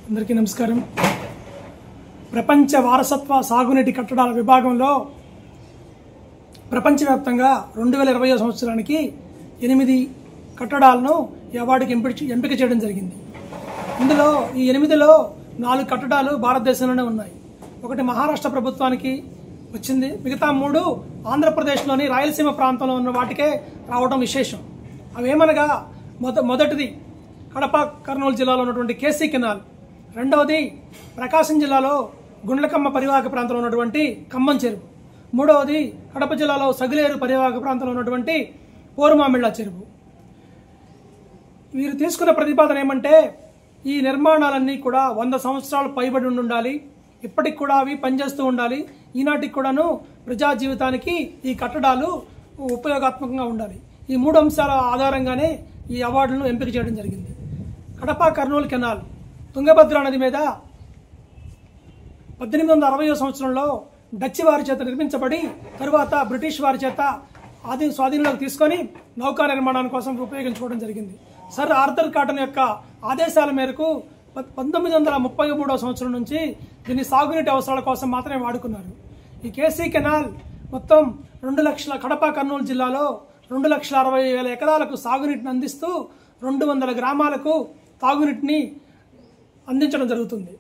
అందరికీ నమస్కారం. ప్రపంచ వారసత్వ సాగునీటి కట్టడాల విభాగంలో ప్రపంచవ్యాప్తంగా 2020 సంవత్సరానికి 8 కట్టడాలను ఈ అవార్డుకి ఎంపిక చేయడం జరిగింది. ఇందులో ఈ 8లో 4 కట్టడాలు భారతదేశంలోనే ఉన్నాయి. ఒకటి మహారాష్ట్ర ప్రభుత్వానికి వచ్చింది, మిగతా 3 ఆంధ్రప్రదేశ్లోని రాయలసీమ ప్రాంతంలో ఉన్న వాటికే రావడం విశేషం. అవేమనగా మొదటిది కడప కర్నూలు జిల్లాలో ఉన్నటువంటి కేసీ కెనాల్, రెండవది ప్రకాశం జిల్లాలో గుండ్లకమ్మ పరివాహక ప్రాంతంలో ఉన్నటువంటి ఖమ్మం చెరువు, మూడవది కడప జిల్లాలో సగిలేరు పరివాహక ప్రాంతంలో ఉన్నటువంటి పోరుమామిళ్ళ చెరువు. వీరు తీసుకున్న ప్రతిపాదన ఏమంటే ఈ నిర్మాణాలన్నీ కూడా 100 సంవత్సరాలు పైబడి ఉండాలి, ఇప్పటికి కూడా అవి పనిచేస్తూ ఉండాలి, ఈనాటికి కూడాను ప్రజా జీవితానికి ఈ కట్టడాలు ఉపయోగాత్మకంగా ఉండాలి. ఈ 3 అంశాల ఆధారంగానే ఈ అవార్డులను ఎంపిక చేయడం జరిగింది. కడప కర్నూలు కెనాల్ తుంగభద్ర నది మీద 1860 సంవత్సరంలో డచ్ వారి చేత నిర్మించబడి తరువాత బ్రిటిష్ వారి చేత స్వాధీనంలోకి తీసుకొని నౌకా నిర్మాణం కోసం ఉపయోగించుకోవడం జరిగింది. సర్ ఆర్థర్ కాటన్ యొక్క ఆదేశాల మేరకు 1933 సంవత్సరం నుంచి దీన్ని సాగునీటి అవసరాల కోసం మాత్రమే వాడుకున్నారు. ఈ కేసీ కెనాల్ మొత్తం 2 లక్షల కడప కర్నూలు జిల్లాలో 2,60,000 ఎకరాలకు సాగునీటిని అందిస్తూ 200 గ్రామాలకు తాగునీటిని అందించడం జరుగుతుంది.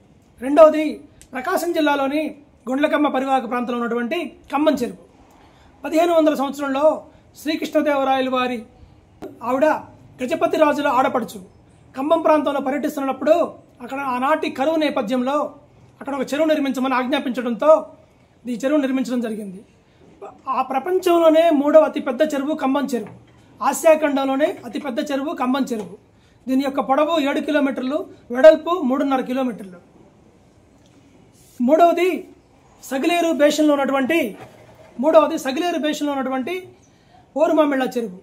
రెండవది ప్రకాశం జిల్లాలోని గుండ్లకమ్మ పరివాహక ప్రాంతంలో ఉన్నటువంటి ఖమ్మం చెరువు. 1500 సంవత్సరంలో శ్రీకృష్ణదేవరాయలు వారి ఆవిడ గజపతి రాజుల ఆడపడుచు ఖమ్మం ప్రాంతంలో పర్యటిస్తున్నప్పుడు అక్కడ ఆనాటి కరువు నేపథ్యంలో అక్కడ ఒక చెరువు నిర్మించమని ఆజ్ఞాపించడంతో ఈ చెరువు నిర్మించడం జరిగింది. ఆ ప్రపంచంలోనే 3వ అతిపెద్ద చెరువు ఖమ్మం చెరువు, ఆసియా ఖండంలోనే అతిపెద్ద చెరువు ఖమ్మం చెరువు. దీని యొక్క పొడవు 7 కిలోమీటర్లు, వెడల్పు 3.5 కిలోమీటర్లు. మూడవది సగిలేరు బేషన్లో ఉన్నటువంటి పోరుమామిళ్ళ చెరువు.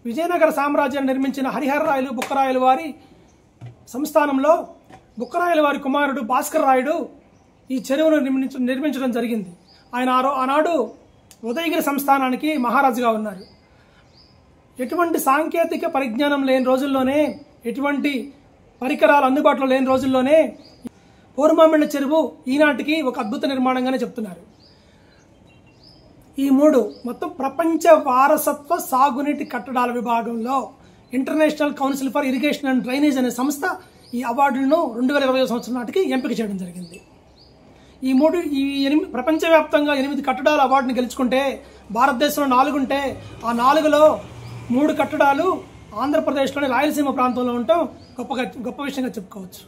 విజయనగర సామ్రాజ్యాన్ని నిర్మించిన హరిహరరాయలు బుక్కరాయలు వారి సంస్థానంలో బుక్కరాయల వారి కుమారుడు భాస్కర్ రాయుడు ఈ చెరువును నిర్మించడం జరిగింది. ఆయన ఆనాడు ఉదయగిరి సంస్థానానికి మహారాజుగా ఉన్నారు. ఎటువంటి సాంకేతిక పరిజ్ఞానం లేని రోజుల్లోనే, ఎటువంటి పరికరాలు అందుబాటులో లేని రోజుల్లోనే పోరుమామిళ్ళ చెరువు ఈనాటికి ఒక అద్భుత నిర్మాణంగానే చెప్తున్నారు. ఈ 3 మొత్తం ప్రపంచ వారసత్వ సాగునీటి కట్టడాల విభాగంలో international council for irrigation and drainage అనే సంస్థ ఈ అవార్డులను 2020 సంవత్సరం నాటికి ఎంపిక చేయడం జరిగింది. ఈ ప్రపంచవ్యాప్తంగా 8 కట్టడాల అవార్డుని గెలుచుకుంటే భారతదేశంలో 4 ఉంటే ఆ 4లో 3 కట్టడాలు ఆంధ్రప్రదేశ్లోని రాయలసీమ ప్రాంతంలో ఉండటం గొప్ప విషయంగా చెప్పుకోవచ్చు.